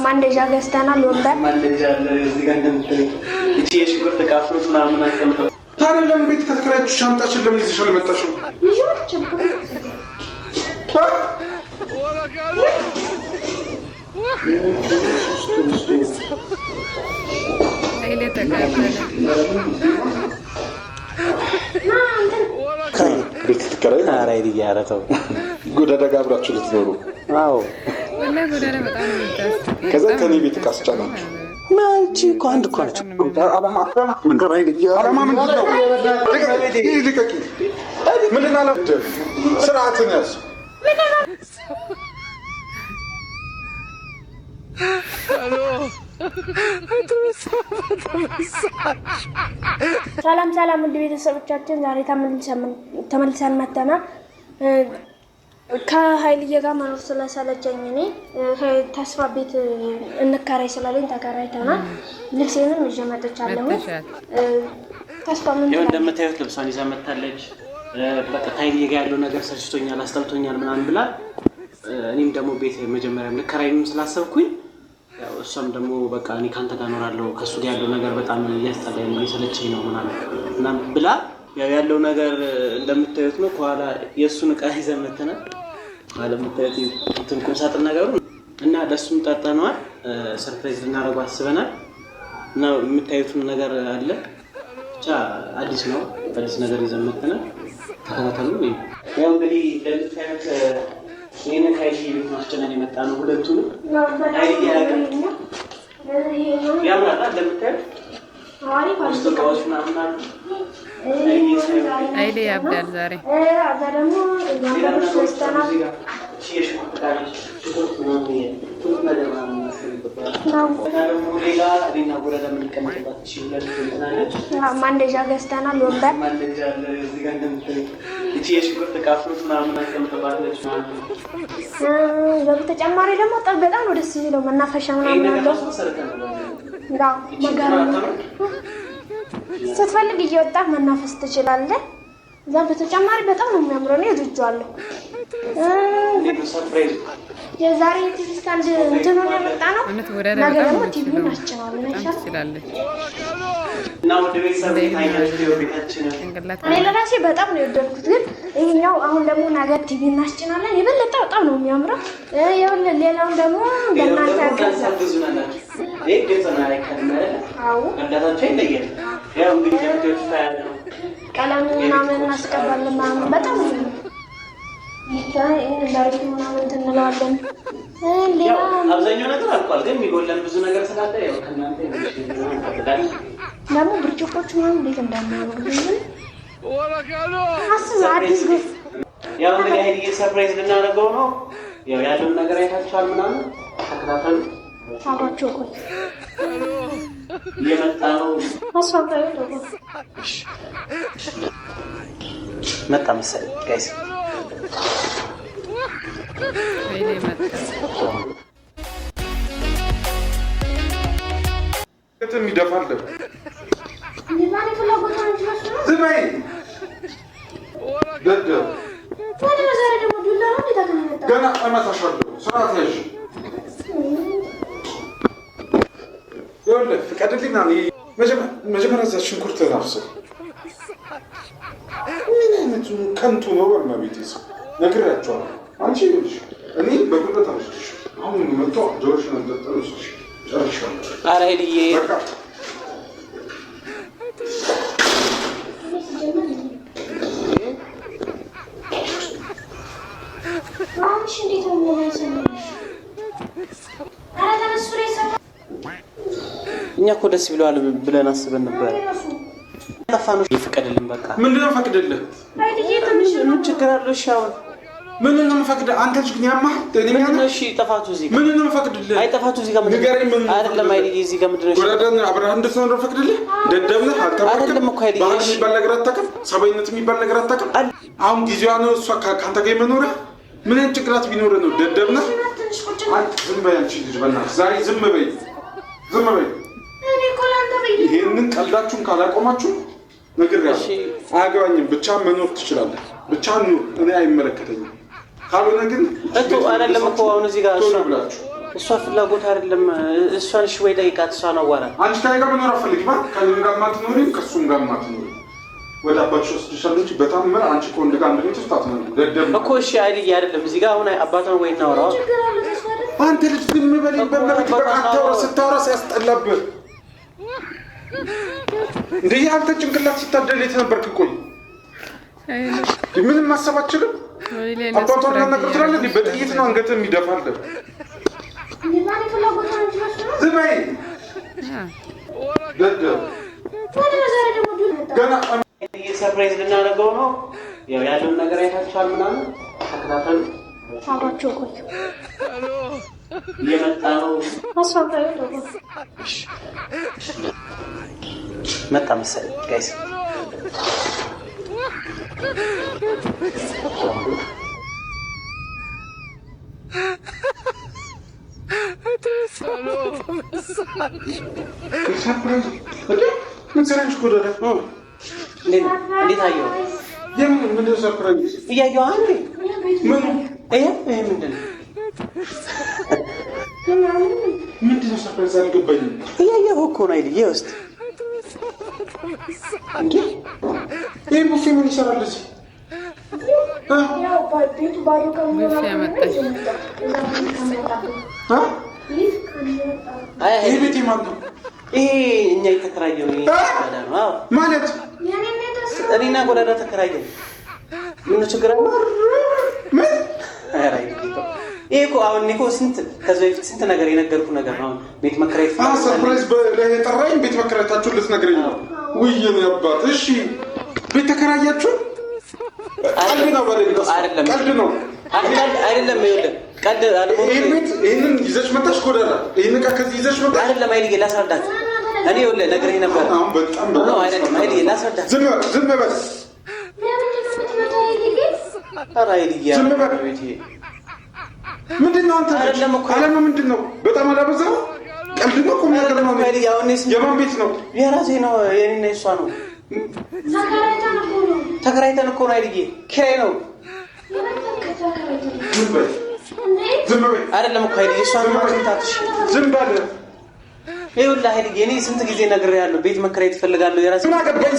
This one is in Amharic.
ማንደጃ ገዝተናል። ወንበር ማንደጃ አለ እዚህ ጋር እንደምትል እቺ የሽንኩርት ካፍሩት ምናምን አስቀምጠው። ታዲያ ለምን ቤት ከተከራያችሁ ሻንጣችን ለምን ይዘሽ አልመጣሽም? ቤት ትከራይ አራይ ዲያራተው ጎዳዳ ጋር አብራችሁ ልትኖሩ? አዎ ወላሂ ጎዳዳ በጣም ነው የምታስጠላው። ከዛ ከኔ ቤት ካስጫናችሁ ማንቺ ኳንድ ኳንድ አላማ ምንድን ነው? ልቀቂ። ምንድን አለ ስርዓትን ያዝ። ሰላም ሰላም ውድ ቤተሰቦቻችን፣ ዛሬ ተመልሰን መተናል። ከሀይልዬ ጋር መኖር ስለሰለቸኝ እኔ ተስፋ ቤት እንከራይ ስላለኝ ተከራይተናል። ልብሴንም ይዤ መጥቻለሁ። ተስፋ ምን ይኸው እንደምታዩት ልብሷን ይዛ መጣለች። በቃ ከሀይልዬ ጋር ያለው ነገር ሰልችቶኛል፣ አስጠልቶኛል ምናምን ብላ እኔም ደግሞ ቤት መጀመሪያ ልከራይም ስላሰብኩኝ ያው እሷም ደግሞ በቃ እኔ ካንተ ጋር እኖራለሁ ከሱ ጋር ያለው ነገር በጣም እያስጠላኝ ነው እየሰለቸኝ ነው ምናምን ብላ ያው ያለው ነገር እንደምታዩት ነው። ከኋላ የእሱን ዕቃ ይዘን መተናል። ባለምታዩት እንትን ቁም ሳጥን ነገሩ እና ለእሱም ጠርተነዋል። ሰርፕራይዝ ልናደርገው አስበናል እና የምታዩትን ነገር አለ ብቻ አዲስ ነው። አዲስ ነገር ይዘን መተናል። ተከታተሉ። ያው እንግዲህ እንደምታዩት ይሄንን ሀይልዬ ቤት ማስጨነን የመጣ ነው። ሁለቱንም ሀይልዬ ያገኝ ያምራል እንደምታዩት ውስጥ እቃዎች ምናምን አሉ። ሀይሌ ያብዳል ዛሬ። እዛ ደግሞ ነገሮች ወስተናል። ማንደጃ ገዝተናል። ወንበር በተጨማሪ ደግሞ በጣም ነው ደስ የሚለው መናፈሻ ምናምን አለው። ስትፈልግ እየወጣህ መናፈስ ትችላለህ። እዛ በተጨማሪ በጣም ነው የሚያምረው። ነው ወድጄዋለሁ። የዛሬ ቲቪ ስታንድ እንትኑ ያመጣ ነው። ነገ ደግሞ ቲቪ እናስጭናለን። ይሻላል እና ወደ ቤተሰብ ታያችሁ ቤታችንን እኔ ለራሴ በጣም ነው የወደድኩት። ግን ይሄኛው አሁን ደግሞ ነገ ቲቪ እናስጭናለን። የበለጠ በጣም ነው የሚያምረው። ሌላውን ደግሞ በእናንተ ያገዛዙናላችሁ። ይሄ ገጽና ላይ ካለ አዎ እንዳታችሁ ይለያል። ያው እንግዲህ ደምቶች ታያለ ቀለም ምናምን እናስቀባለን ምናምን በጣም ነው ይታይ ዳይሬክት ምናምን እንለዋለን። ሌላ አብዛኛው ነገር አልቋል። ግን የሚጎለን ብዙ ነገር ስላለ ያው ከእናንተ ይመጣል። ደግሞ ብርጭቆቹ ምናምን እንዴት እንደሚያምሩ አስብ። አዲስ ግፍ ያው እንግዲህ ሀይልዬ ሰርፕራይዝ ልናደርገው ነው። ያው ያለውን ነገር አይታችኋል ምናምን ተከታተሉ። አባቸው ቆይ እየመጣ ነው። አስፋልታዩ ደግሞ መጣ መሰለኝ ጋይስ። ሀይሌ መጣ። ከተም ይደፋል። ዲዛይን ፍላጎት ነው እንጂ ዝም በይ ደደ ወደ ዛሬ ደግሞ ዱላ ነው እንደታገኘ ገና እመታሻለሁ። ስርዓት ያዥ። ይኸውልህ ፍቀድልኝ ና መጀመሪያ እዛ ሽንኩርት አብስል። ምን አይነቱ ከንቱ ነው? በእመቤቴ ሰው ነግሬያቸዋለሁ። አንቺ ይኸውልሽ እኔ በጉልበት አልወስድሽ። አሁን መጥቶ ጆሮሽን አንጠልጥሎ ወስድሽ ጨርሻለሁ። ኧረ ሀይልዬ አሁን እንዴት ነው የሚያሰማው? አረ ተነሱ ላይ ሰማ እኛ እኮ ደስ ብለዋል ብለን አስበን ነበር። ጠፋኑ ይፈቀድልን በቃ። ምንድነው ፈቅድልህ? ሀይልዬ ትንሽ ምን ችግር አለው? እሺ አሁን ምንድነው የምፈቅድህ? አንተ ልጅ ግን ያማህ ጤነኛ ነህ? እሺ ጠፋቱ እዚህ ጋር ምንድነው የምፈቅድልህ? አይ ጠፋቱ እዚህ ጋር ንገረኝ። ምን አይደለም ሀይልዬ እዚህ ጋር ምንድነው? ወዳደን አብረህ እንድትኖር ነው ፈቅድልህ? ደደብ ነህ? አይደለም እኮ ሀይልዬ። ባህል የሚባል ነገር አታውቅም? ሰብአዊነት የሚባል ነገር አታውቅም? አሁን ጊዜዋ ነው እሷ ከአንተ ጋር የመኖሪያ። ምን አይነት ጭንቅላት ቢኖርህ ነው? ደደብ ነህ? ዝም በይ አንቺ ልጅ በእናትህ ዛሬ ዝም በይ፣ ዝም በይ። ይሄንን ቀልዳችሁን ካላቆማችሁ ነግሬያለሁ። አያገባኝም። ብቻ መኖር ትችላለህ። ብቻ ኑር፣ እኔ አይመለከተኝም። ካልሆነ ግን እቱ አይደለም እኮ አሁን እዚህ ጋር እሱ ብላችሁ እሷ ፍላጎት አይደለም። እሷን እሺ ወይ ጠይቃት። እሷ ነው ዋራ አንቺ ታይጋ መኖር አፈልግማ ከምን ጋር ማትኖሪ ከሱም ጋር ማትኖሪ ወደ አባትሽ ወስድሻለች። በጣም ምን አንቺ ኮንድ ጋር እንደዚህ ተስታጥነው ደደብ እኮ እሺ አይደል አይደለም። እዚህ ጋር አሁን አባቷን ወይ እናወራው። አንተ ልጅ ዝም በል በመረጥ በቃ ስታወራ ሲያስጠላብህ እንዴ አንተ ጭንቅላት ሲታደል የት ነበርክ? ቆይ ምንም ማሰብ አትችልም? አባቷን ነገር ትላለህ። በጥይት ነው አንገትህ የሚደፋልህ። ዝም በይ ደደብ ገና ሰርፕራይዝ ልናደርገው ነው። ያው ያለውን ነገር አይታችኋል ምናምን ተከታተሉ። አባቸው ቆይ እየመጣ ነው። አስፋልታው ነው መጣ መሰለኝ ጋይስ። ምን ሰራሽ ጎዳዳ? እንዴት አየሁ? ምን ሰርፕራይዝ እያየሁ አንዴ ምን ይሄ ምንድን ነው? ምንድን ነው ሰርፕራይዝ? አልገባኝም። እያየሁ እኮ ነው አይደል? ይኸው እስኪ እንዴ ይሄ ቡፌ ምን ይሰራል እዚህ? ያው ቤቱ ባዶ ከመሆኑ ይሄ ቤት ማን ነው? ይሄ እኛ የተከራየው ነው ማለት እኔና ጎዳዳ ተከራየን። ምን ችግር አለ? ምን ይሄ እኮ አሁን እኮ ከዚህ በፊት ስንት ነገር የነገርኩህ ነገር ነው። አሁን ቤት መከራየት ሰርፕራይዝ በላይ የጠራኝ ቤት መከራየታችሁን ልትነግረኝ ነው? ውይ የኔ አባት እሺ ቤት ተከራያችሁ? ቀልድ ነው አይደለም ቀልድ ነው አይደለም ይኸውልህ ቀልድ ይሄንን ይዘሽ መጣሽ ጎዳዳ ይሄን ዕቃ ከዚህ ይዘሽ መጣሽ አይደለም አይልዬ ላስረዳት እኔ ይኸውልህ ነግሬህ ነበር አሁን በጣም ነው አይደለም አይልዬ ላስረዳት ዝም በል ኧረ አይልዬ ዝም በል ምንድን ነው አንተ አለማ ምንድን ነው በጣም አላበዛው ቀልድ ነው ቁም ነገር ነው የማን ቤት ነው የራሴ ነው የኔና የእሷ ነው ተከራይተን እኮ ነው አይልዬ ኪራይ ነው ዝም በል አይደለም እኮ አይልዬ እሷ ነው ታትሽ ዝም በል ይኸውልህ አይልዬ እኔ ስንት ጊዜ ነግሬሃለሁ ቤት መከራየት እፈልጋለሁ የራሴ ምን አገባኝ